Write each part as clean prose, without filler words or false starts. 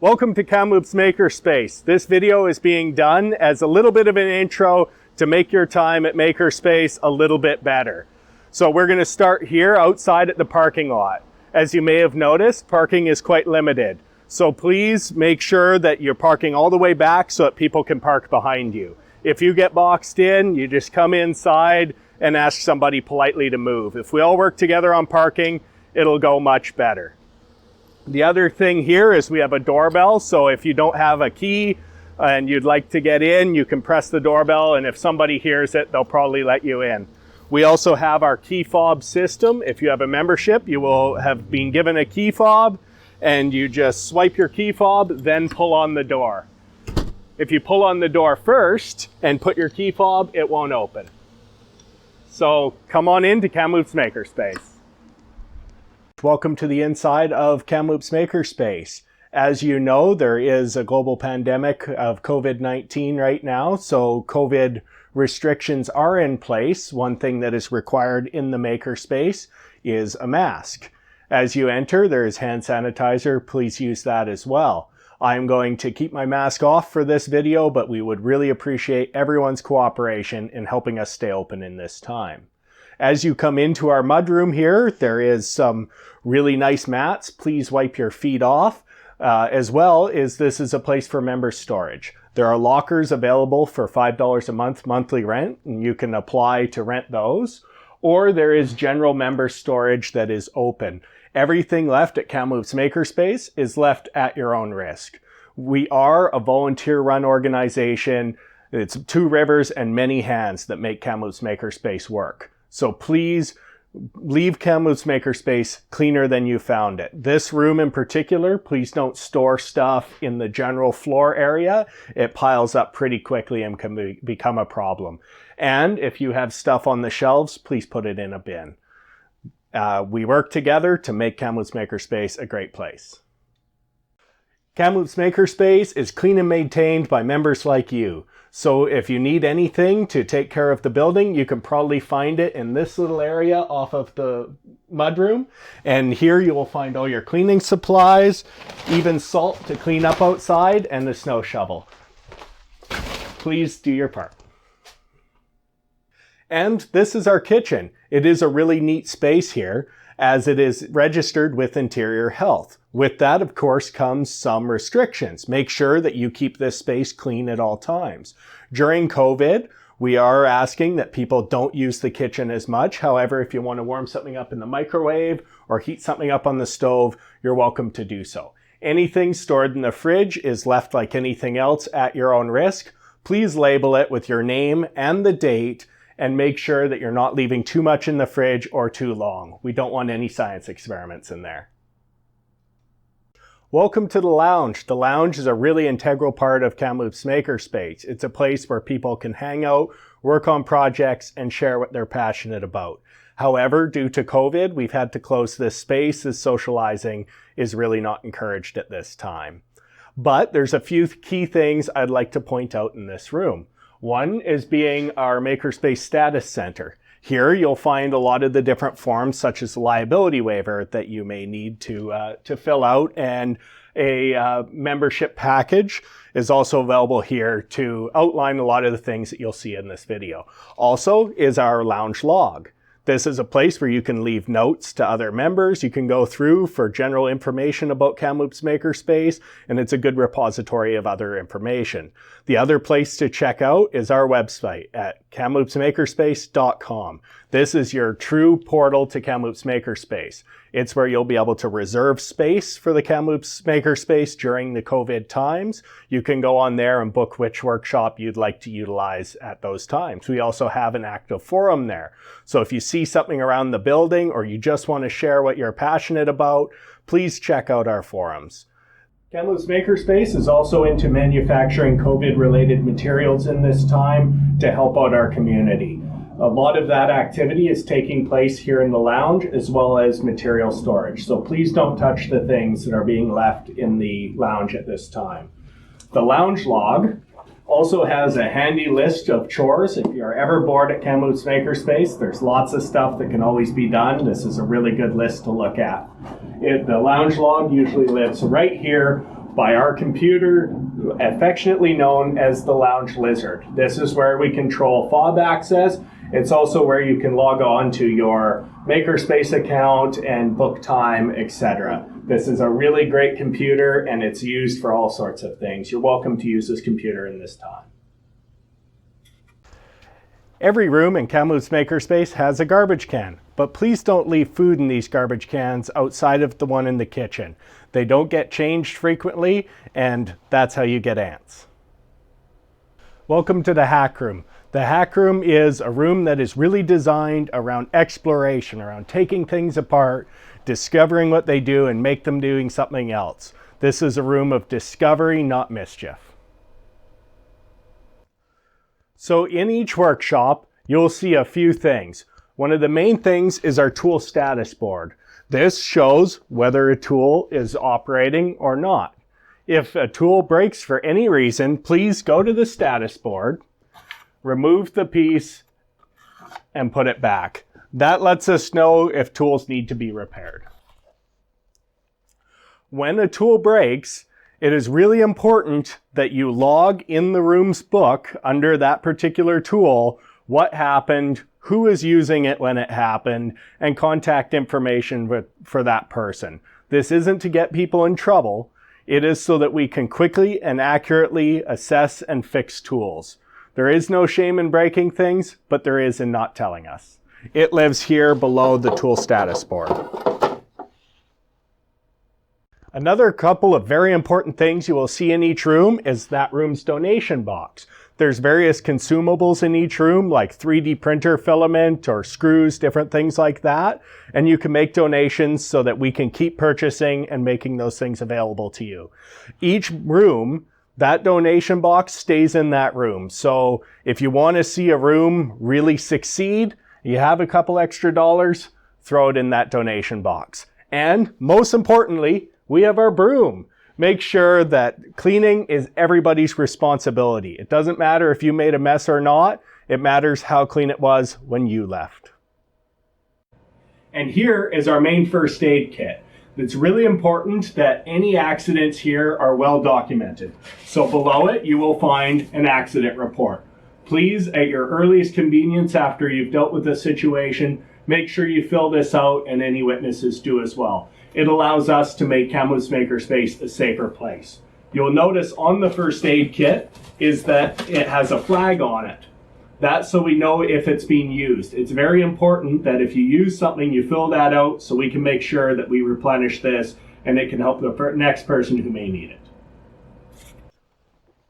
Welcome to Kamloops Makerspace. This video is being done as a little bit of an intro to make your time at Makerspace a little bit better. So we're going to start here outside at the parking lot. As you may have noticed, parking is quite limited. So please make sure that you're parking all the way back so that people can park behind you. If you get boxed in, you just come inside and ask somebody politely to move. If we all work together on parking, it'll go much better. The other thing here is we have a doorbell, so if you don't have a key and you'd like to get in, you can press the doorbell, and if somebody hears it, they'll probably let you in. We also have our key fob system. If you have a membership, you will have been given a key fob, and you just swipe your key fob, then pull on the door. If you pull on the door first and put your key fob, it won't open. So come on in to Kamloops Makerspace. Welcome to the inside of Kamloops Makerspace. As you know, there is a global pandemic of COVID-19 right now, so COVID restrictions are in place. One thing that is required in the Makerspace is a mask. As you enter, there is hand sanitizer. Please use that as well. I'm going to keep my mask off for this video, but we would really appreciate everyone's cooperation in helping us stay open in this time. As you come into our mudroom here, there is some really nice mats. Please wipe your feet off. As well as this is a place for member storage. There are lockers available for $5 a month monthly rent, and you can apply to rent those. Or there is general member storage that is open. Everything left at Kamloops Makerspace is left at your own risk. We are a volunteer-run organization. It's two rivers and many hands that make Kamloops Makerspace work. So please leave Kamloops Makerspace cleaner than you found it. This room in particular, please don't store stuff in the general floor area. It piles up pretty quickly and can become a problem. And if you have stuff on the shelves, please put it in a bin. We work together to make Kamloops Makerspace a great place. Kamloops Makerspace is clean and maintained by members like you. So if you need anything to take care of the building, you can probably find it in this little area off of the mudroom. And here you will find all your cleaning supplies, even salt to clean up outside, and the snow shovel. Please do your part. And this is our kitchen. It is a really neat space here, as it is registered with Interior Health. With that, of course, comes some restrictions. Make sure that you keep this space clean at all times. During COVID, we are asking that people don't use the kitchen as much. However, if you want to warm something up in the microwave or heat something up on the stove, you're welcome to do so. Anything stored in the fridge is left like anything else at your own risk. Please label it with your name and the date, and make sure that you're not leaving too much in the fridge or too long. We don't want any science experiments in there. Welcome to the lounge. The lounge is a really integral part of Kamloops Makerspace. It's a place where people can hang out, work on projects, and share what they're passionate about. However, due to COVID, we've had to close this space as socializing is really not encouraged at this time. But there's a few key things I'd like to point out in this room. One is being our Makerspace Status Center. Here you'll find a lot of the different forms, such as the liability waiver that you may need to fill out, and a membership package is also available here to outline a lot of the things that you'll see in this video. Also is our lounge log. This is a place where you can leave notes to other members. You can go through for general information about Kamloops Makerspace, and it's a good repository of other information. The other place to check out is our website at kamloopsmakerspace.com. This is your true portal to Kamloops Makerspace. It's where you'll be able to reserve space for the Kamloops Makerspace during the COVID times. You can go on there and book which workshop you'd like to utilize at those times. We also have an active forum there. So if you see something around the building or you just want to share what you're passionate about, please check out our forums. Kamloops Makerspace is also into manufacturing COVID-related materials in this time to help out our community. A lot of that activity is taking place here in the lounge, as well as material storage. So please don't touch the things that are being left in the lounge at this time. The lounge log also has a handy list of chores. If you're ever bored at Kamloops Makerspace, there's lots of stuff that can always be done. This is a really good list to look at. The lounge log usually lives right here by our computer, affectionately known as the Lounge Lizard. This is where we control fob access. It's also where you can log on to your Makerspace account and book time, etc. This is a really great computer and it's used for all sorts of things. You're welcome to use this computer in this time. Every room in Kamloops Makerspace has a garbage can, but please don't leave food in these garbage cans outside of the one in the kitchen. They don't get changed frequently, and that's how you get ants. Welcome to the hack room. The hack room is a room that is really designed around exploration, around taking things apart, discovering what they do, and make them doing something else. This is a room of discovery, not mischief. So in each workshop, you'll see a few things. One of the main things is our tool status board. This shows whether a tool is operating or not. If a tool breaks for any reason, please go to the status board, remove the piece, and put it back. That lets us know if tools need to be repaired. When a tool breaks, it is really important that you log in the room's book under that particular tool what happened, who is using it when it happened, and contact information for that person. This isn't to get people in trouble. It is so that we can quickly and accurately assess and fix tools. There is no shame in breaking things, but there is in not telling us. It lives here below the tool status board. Another couple of very important things you will see in each room is that room's donation box. There's various consumables in each room, like 3D printer filament or screws, different things like that. And you can make donations so that we can keep purchasing and making those things available to you. Each room, that donation box stays in that room. So if you want to see a room really succeed, you have a couple extra dollars, throw it in that donation box. And most importantly, we have our broom. Make sure that cleaning is everybody's responsibility. It doesn't matter if you made a mess or not. It matters how clean it was when you left. And here is our main first aid kit. It's really important that any accidents here are well documented. So below it, you will find an accident report. Please, at your earliest convenience after you've dealt with the situation, make sure you fill this out and any witnesses do as well. It allows us to make Kamloops Makerspace a safer place. You'll notice on the first aid kit is that it has a flag on it. That's so we know if it's being used. It's very important that if you use something, you fill that out so we can make sure that we replenish this and it can help the next person who may need it.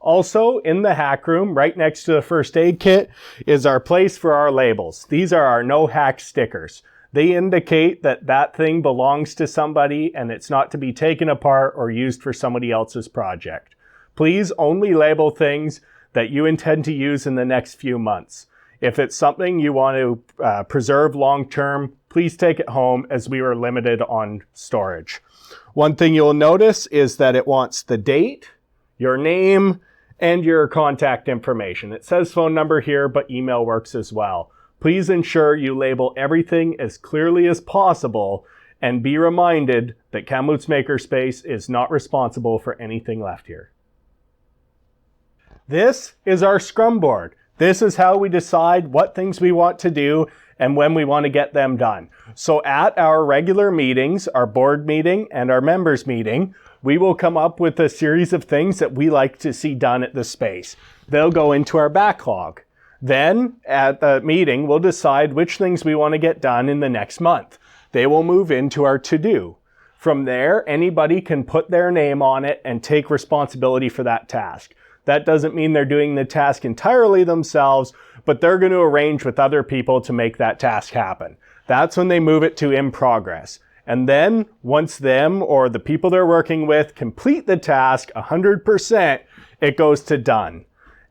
Also, in the hack room, right next to the first aid kit, is our place for our labels. These are our no hack stickers. They indicate that that thing belongs to somebody and it's not to be taken apart or used for somebody else's project. Please only label things that you intend to use in the next few months. If it's something you want to preserve long term, please take it home as we are limited on storage. One thing you'll notice is that it wants the date, your name, and your contact information. It says phone number here, but email works as well. Please ensure you label everything as clearly as possible and be reminded that Kamloops Makerspace is not responsible for anything left here. This is our scrum board. This is how we decide what things we want to do and when we want to get them done. So at our regular meetings, our board meeting and our members meeting, we will come up with a series of things that we like to see done at the space. They'll go into our backlog. Then at the meeting, we'll decide which things we want to get done in the next month. They will move into our to-do. From there, anybody can put their name on it and take responsibility for that task. That doesn't mean they're doing the task entirely themselves, but they're going to arrange with other people to make that task happen. That's when they move it to in progress. And then once them or the people they're working with complete the task 100%, it goes to done.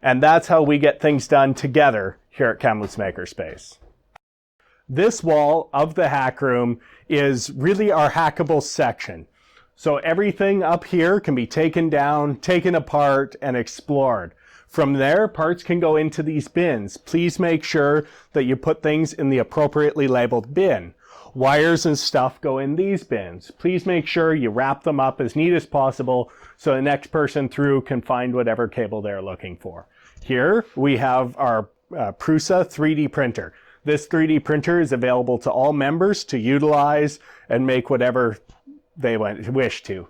And that's how we get things done together here at Kamloops Makerspace. This wall of the hack room is really our hackable section. So everything up here can be taken down, taken apart, and explored. From there, parts can go into these bins. Please make sure that you put things in the appropriately labeled bin. wires and stuff go in these bins. Please make sure you wrap them up as neat as possible so the next person through can find whatever cable they're looking for. Here we have our Prusa 3D printer. This 3D printer is available to all members to utilize and make whatever they wish to.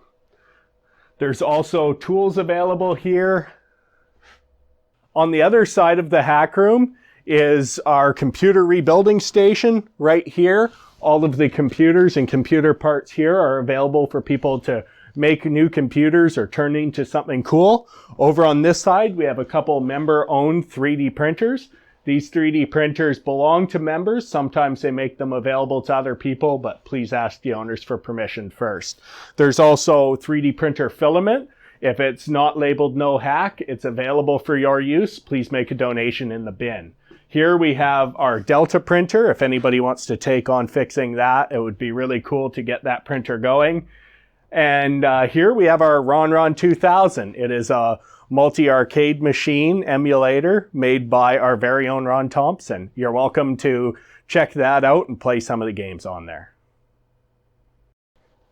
There's also tools available here. On the other side of the hack room is our computer rebuilding station right here. All of the computers and computer parts here are available for people to make new computers or turn into something cool. Over on this side, we have a couple member-owned 3D printers. These 3D printers belong to members. Sometimes they make them available to other people, but please ask the owners for permission first. There's also 3D printer filament. If it's not labeled no hack, it's available for your use. Please make a donation in the bin. Here we have our Delta printer. If anybody wants to take on fixing that, it would be really cool to get that printer going. And here we have our Ron 2000. It is a multi-arcade machine emulator made by our very own Ron Thompson. You're welcome to check that out and play some of the games on there.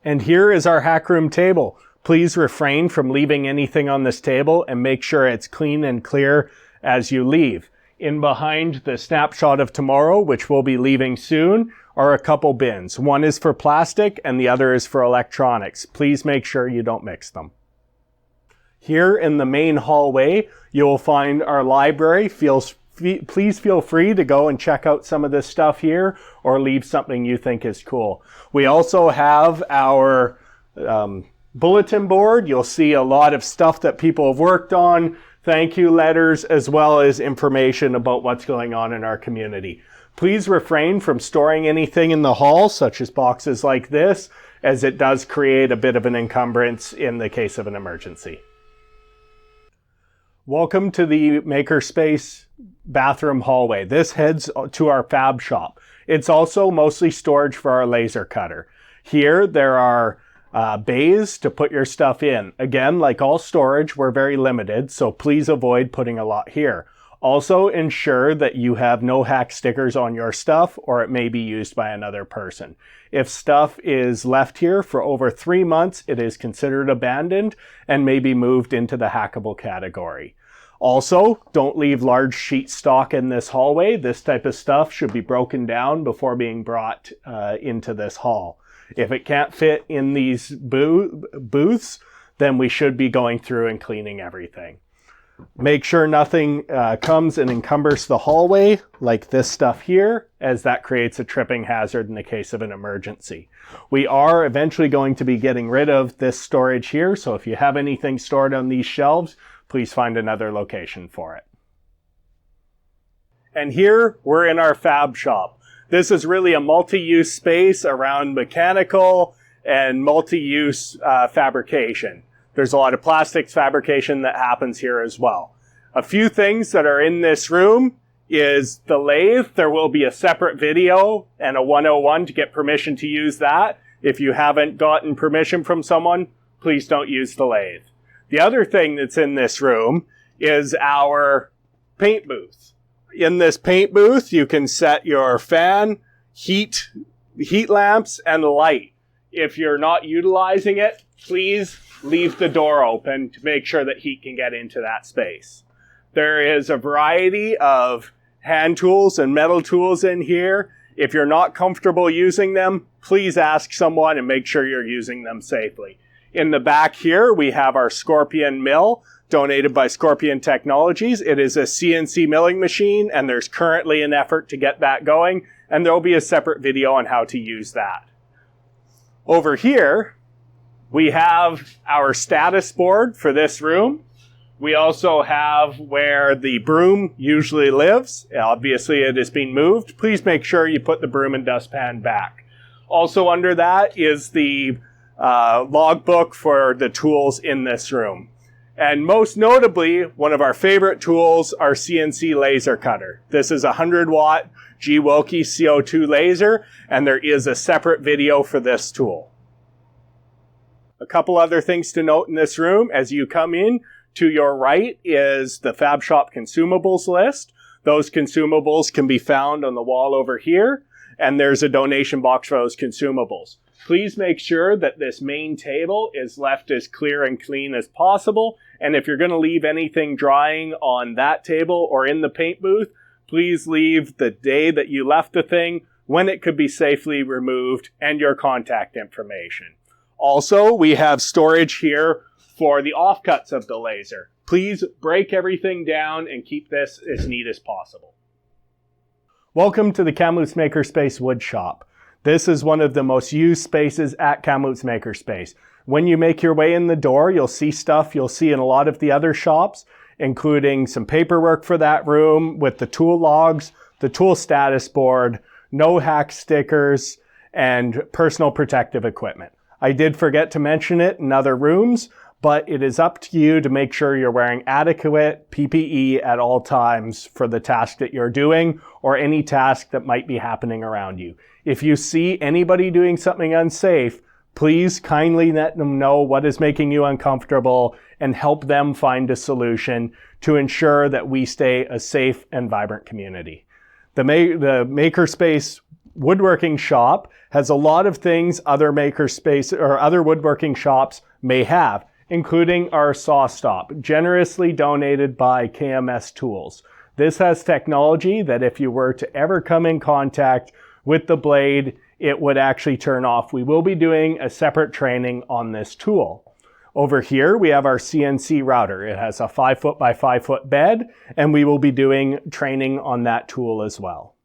And here is our hack room table. Please refrain from leaving anything on this table and make sure it's clean and clear as you leave. In behind the snapshot of tomorrow, which we'll be leaving soon, are a couple bins. One is for plastic and the other is for electronics. Please make sure you don't mix them. Here in the main hallway, you will find our library. Please feel free to go and check out some of this stuff here or leave something you think is cool. We also have our bulletin board. You'll see a lot of stuff that people have worked on, thank you letters, as well as information about what's going on in our community. Please refrain from storing anything in the hall, such as boxes like this, as it does create a bit of an encumbrance in the case of an emergency. Welcome to the Makerspace bathroom hallway. This heads to our fab shop. It's also mostly storage for our laser cutter. Here there are bays to put your stuff in. Again, like all storage, we're very limited, so please avoid putting a lot here. Also ensure that you have no hack stickers on your stuff or it may be used by another person. If stuff is left here for over 3 months, it is considered abandoned and may be moved into the hackable category. Also, don't leave large sheet stock in this hallway. This type of stuff should be broken down before being brought into this hall. If it can't fit in these booths, then we should be going through and cleaning everything. Make sure nothing comes and encumbers the hallway, like this stuff here, as that creates a tripping hazard in the case of an emergency. We are eventually going to be getting rid of this storage here, so if you have anything stored on these shelves, please find another location for it. And here, we're in our fab shop. This is really a multi-use space around mechanical and multi-use fabrication. There's a lot of plastics fabrication that happens here as well. A few things that are in this room is the lathe. There will be a separate video and a 101 to get permission to use that. If you haven't gotten permission from someone, please don't use the lathe. The other thing that's in this room is our paint booth. In this paint booth, you can set your fan, heat lamps, and light. If you're not utilizing it, please leave the door open to make sure that heat can get into that space. There is a variety of hand tools and metal tools in here. If you're not comfortable using them, please ask someone and make sure you're using them safely. In the back here, we have our Scorpion mill, donated by Scorpion Technologies. It is a CNC milling machine, and there's currently an effort to get that going, and there will be a separate video on how to use that. Over here, we have our status board for this room. We also have where the broom usually lives. Obviously, it has been moved. Please make sure you put the broom and dustpan back. Also under that is the logbook for the tools in this room. And most notably, one of our favorite tools, our CNC laser cutter. This is a 100-watt G. Wilkie CO2 laser, and there is a separate video for this tool. A couple other things to note in this room. As you come in, to your right is the Fab Shop consumables list. Those consumables can be found on the wall over here. and there's a donation box for those consumables. Please make sure that this main table is left as clear and clean as possible. And if you're going to leave anything drying on that table or in the paint booth, please leave the day that you left the thing, when it could be safely removed, and your contact information. Also, we have storage here for the offcuts of the laser. Please break everything down and keep this as neat as possible. Welcome to the Kamloops Makerspace Wood Shop. This is one of the most used spaces at Kamloops Makerspace. When you make your way in the door, you'll see stuff you'll see in a lot of the other shops, including some paperwork for that room with the tool logs, the tool status board, no hack stickers, and personal protective equipment. I did forget to mention it in other rooms, but it is up to you to make sure you're wearing adequate PPE at all times for the task that you're doing or any task that might be happening around you. If you see anybody doing something unsafe, please kindly let them know what is making you uncomfortable and help them find a solution to ensure that we stay a safe and vibrant community. The Makerspace woodworking shop has a lot of things other makerspace or other woodworking shops may have, including our saw stop, generously donated by KMS Tools. This has technology that if you were to ever come in contact with the blade, it would actually turn off. We will be doing a separate training on this tool. Over here, we have our CNC router. It has a 5-foot by 5-foot bed, and we will be doing training on that tool as well.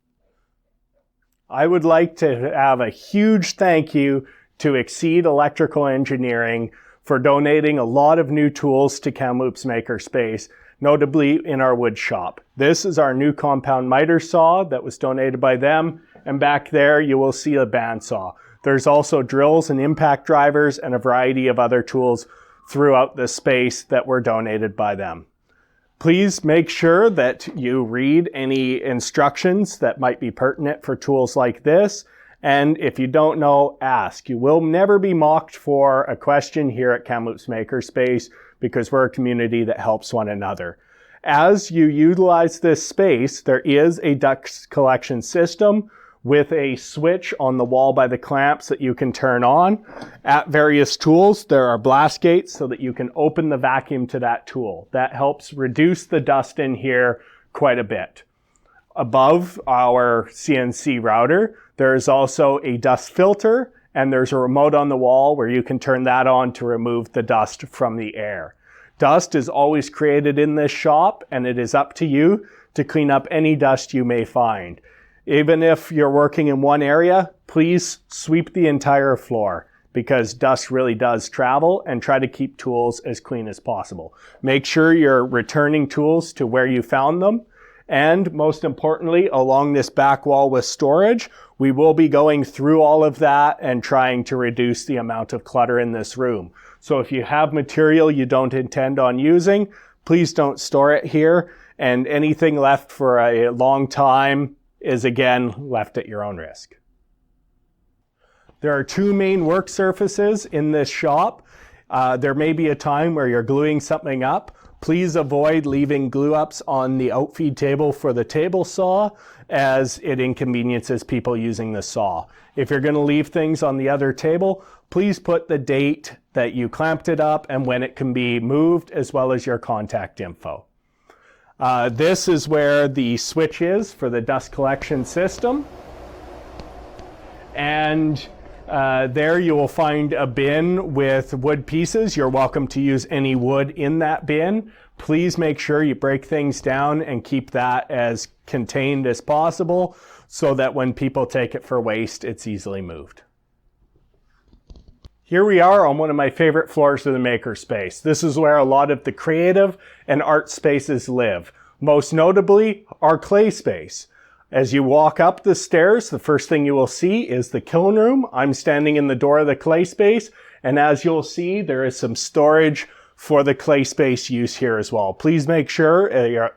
I would like to have a huge thank you to Exceed Electrical Engineering for donating a lot of new tools to Kamloops Makerspace, notably in our wood shop. This is our new compound miter saw that was donated by them, and back there you will see a bandsaw. There's also drills and impact drivers and a variety of other tools throughout the space that were donated by them. Please make sure that you read any instructions that might be pertinent for tools like this. And if you don't know, ask. You will never be mocked for a question here at Kamloops Makerspace because we're a community that helps one another. As you utilize this space, there is a dust collection system with a switch on the wall by the clamps that you can turn on. At various tools, there are blast gates so that you can open the vacuum to that tool. That helps reduce the dust in here quite a bit. Above our CNC router, there is also a dust filter, and there's a remote on the wall where you can turn that on to remove the dust from the air. Dust is always created in this shop, and it is up to you to clean up any dust you may find. Even if you're working in one area, please sweep the entire floor because dust really does travel, and try to keep tools as clean as possible. Make sure you're returning tools to where you found them. And most importantly, along this back wall with storage, we will be going through all of that and trying to reduce the amount of clutter in this room. So if you have material you don't intend on using, please don't store it here. And anything left for a long time is again left at your own risk. There are two main work surfaces in this shop. There may be a time where you're gluing something up. Please avoid leaving glue ups on the outfeed table for the table saw, as it inconveniences people using the saw. If you're going to leave things on the other table, please put the date that you clamped it up and when it can be moved, as well as your contact info. This is where the switch is for the dust collection system. And there you will find a bin with wood pieces. You're welcome to use any wood in that bin. Please make sure you break things down and keep that as contained as possible so that when people take it for waste, it's easily moved. Here we are on one of my favorite floors of the Makerspace. This is where a lot of the creative and art spaces live, most notably our clay space. As you walk up the stairs, the first thing you will see is the kiln room. I'm standing in the door of the clay space, and as you'll see, there is some storage for the clay space use here as well. Please make sure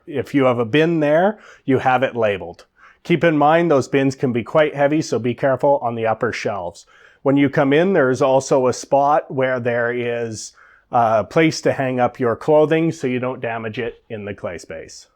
if you have a bin there, you have it labeled. Keep in mind those bins can be quite heavy, so be careful on the upper shelves. When you come in, there's also a spot where there is a place to hang up your clothing so you don't damage it in the clay space.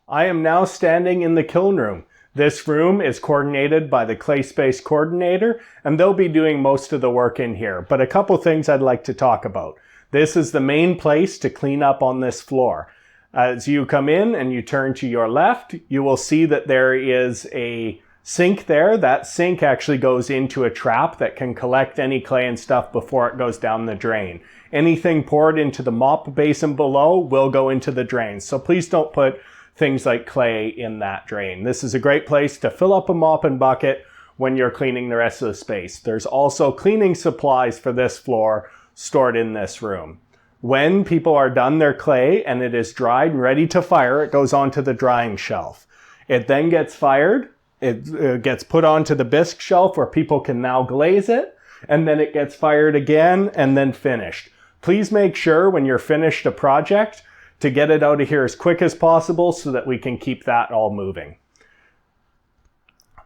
I am now standing in the kiln room. This room is coordinated by the clay space coordinator, and they'll be doing most of the work in here. But a couple things I'd like to talk about. This is the main place to clean up on this floor. As you come in and you turn to your left, you will see that there is a sink there. That sink actually goes into a trap that can collect any clay and stuff before it goes down the drain. Anything poured into the mop basin below will go into the drain. So please don't put things like clay in that drain. This is a great place to fill up a mop and bucket when you're cleaning the rest of the space. There's also cleaning supplies for this floor stored in this room. When people are done their clay and it is dried and ready to fire, it goes onto the drying shelf. It then gets fired. It gets put onto the bisque shelf where people can now glaze it, and then it gets fired again and then finished. Please make sure when you're finished a project to get it out of here as quick as possible so that we can keep that all moving.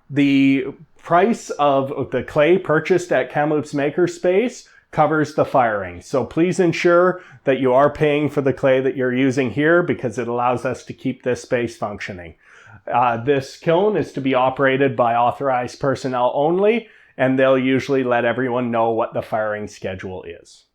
The price of the clay purchased at Kamloops Makerspace covers the firing. So please ensure that you are paying for the clay that you're using here because it allows us to keep this space functioning. This kiln is to be operated by authorized personnel only, and they'll usually let everyone know what the firing schedule is.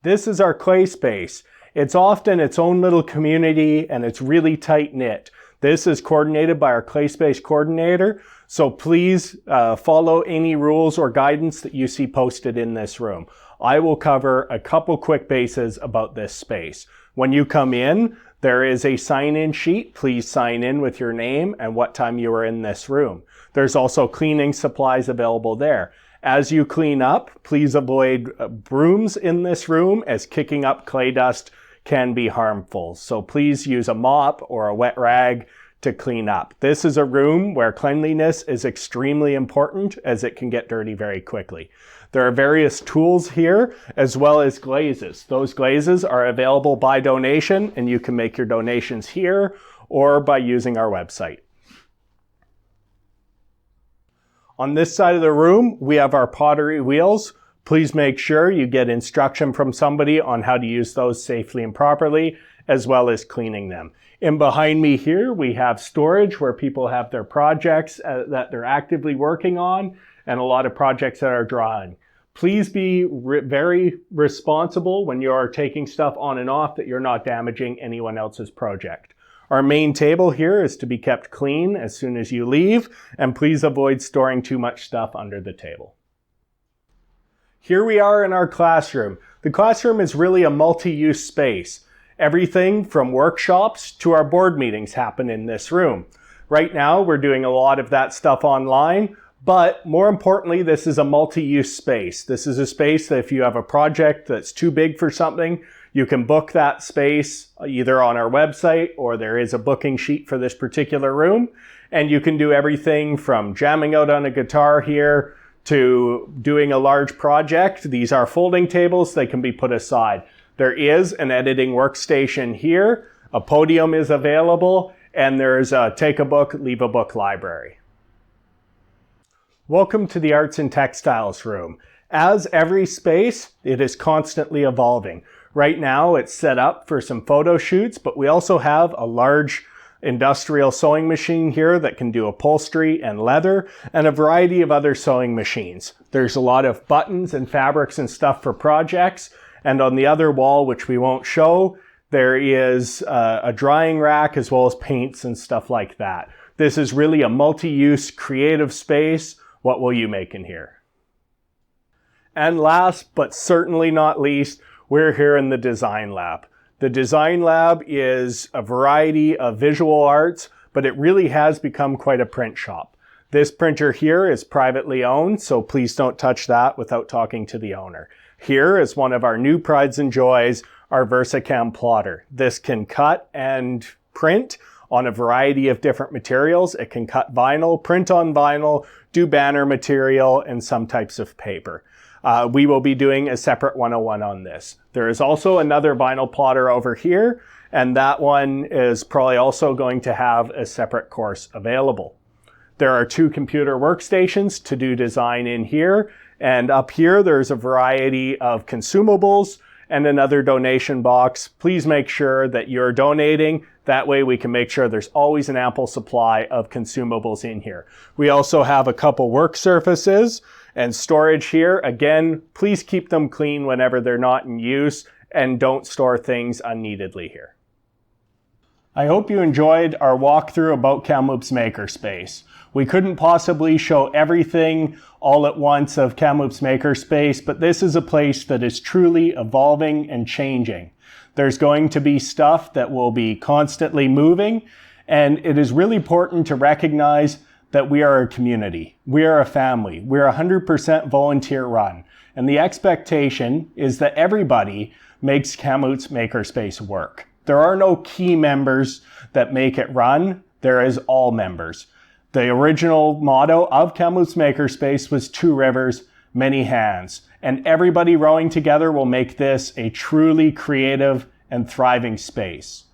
This is our clay space. It's often its own little community and it's really tight knit. This is coordinated by our clay space coordinator, so please follow any rules or guidance that you see posted in this room. I will cover a couple quick bases about this space. When you come in, there is a sign-in sheet. Please sign in with your name and what time you were in this room. There's also cleaning supplies available there. As you clean up, please avoid brooms in this room as kicking up clay dust can be harmful. So please use a mop or a wet rag to clean up. This is a room where cleanliness is extremely important as it can get dirty very quickly. There are various tools here as well as glazes. Those glazes are available by donation and you can make your donations here or by using our website. On this side of the room, we have our pottery wheels. Please make sure you get instruction from somebody on how to use those safely and properly, as well as cleaning them. And behind me here, we have storage where people have their projects that they're actively working on, and a lot of projects that are drawing. Please be very responsible when you are taking stuff on and off that you're not damaging anyone else's project. Our main table here is to be kept clean as soon as you leave, and please avoid storing too much stuff under the table. Here we are in our classroom. The classroom is really a multi-use space. Everything from workshops to our board meetings happen in this room. Right now, we're doing a lot of that stuff online, but more importantly, this is a multi-use space. This is a space that if you have a project that's too big for something, you can book that space either on our website or there is a booking sheet for this particular room. And you can do everything from jamming out on a guitar here to doing a large project. These are folding tables. They can be put aside. There is an editing workstation here. A podium is available and there's a take a book, leave a book library. Welcome to the Arts and Textiles room. As every space, it is constantly evolving. Right now, it's set up for some photo shoots, but we also have a large industrial sewing machine here that can do upholstery and leather, and a variety of other sewing machines. There's a lot of buttons and fabrics and stuff for projects, and on the other wall, which we won't show, there is a drying rack as well as paints and stuff like that. This is really a multi-use creative space. What will you make in here? And last, but certainly not least, we're here in the design lab. The design lab is a variety of visual arts, but it really has become quite a print shop. This printer here is privately owned, so please don't touch that without talking to the owner. Here is one of our new prides and joys, our VersaCam plotter. This can cut and print on a variety of different materials. It can cut vinyl, print on vinyl, do banner material, and some types of paper. We will be doing a separate 101 on this. There is also another vinyl plotter over here, and that one is probably also going to have a separate course available. There are 2 computer workstations to do design in here, and up here there's a variety of consumables and another donation box. Please make sure that you're donating That way we can make sure there's always an ample supply of consumables in here. We also have a couple work surfaces and storage here. Again, please keep them clean whenever they're not in use and don't store things unneededly here. I hope you enjoyed our walkthrough about Kamloops Makerspace. We couldn't possibly show everything all at once of Kamloops Makerspace, but this is a place that is truly evolving and changing. There's going to be stuff that will be constantly moving, and it is really important to recognize that we are a community. We are a family. We're 100% volunteer run, and the expectation is that everybody makes Kamloops Makerspace work. There are no key members that make it run. There is all members. The original motto of Kamloops Makerspace was 2 rivers, many hands, and everybody rowing together will make this a truly creative and thriving space.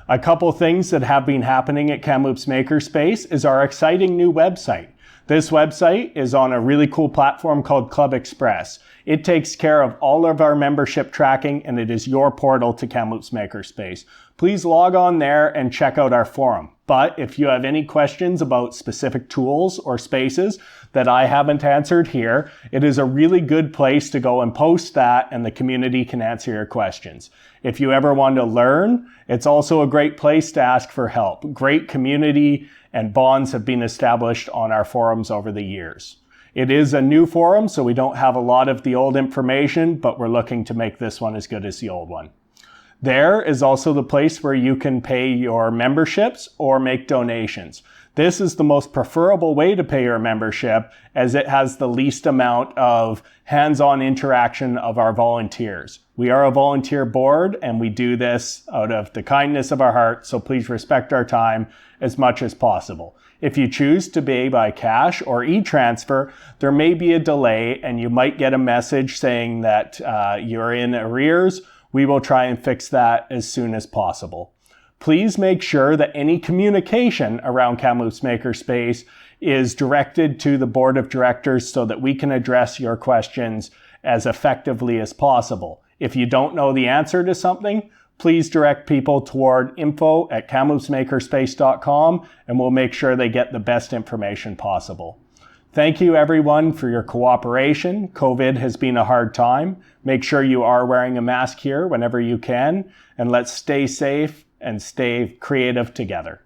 A couple things that have been happening at Kamloops Makerspace is our exciting new website. This website is on a really cool platform called Club Express. It takes care of all of our membership tracking, and it is your portal to Kamloops Makerspace. Please log on there and check out our forum. But if you have any questions about specific tools or spaces that I haven't answered here, it is a really good place to go and post that, and the community can answer your questions. If you ever want to learn, it's also a great place to ask for help. Great community and bonds have been established on our forums over the years. It is a new forum, so we don't have a lot of the old information, but we're looking to make this one as good as the old one. There is also the place where you can pay your memberships or make donations. This is the most preferable way to pay your membership, as it has the least amount of hands-on interaction of our volunteers. We are a volunteer board, and we do this out of the kindness of our heart, so please respect our time as much as possible. If you choose to pay by cash or e-transfer, there may be a delay, and you might get a message saying that you're in arrears. We will try and fix that as soon as possible. Please make sure that any communication around Kamloops Makerspace is directed to the board of directors so that we can address your questions as effectively as possible. If you don't know the answer to something, please direct people toward info@kamloopsmakerspace.com, and we'll make sure they get the best information possible. Thank you everyone for your cooperation. COVID has been a hard time. Make sure you are wearing a mask here whenever you can, and let's stay safe and stay creative together.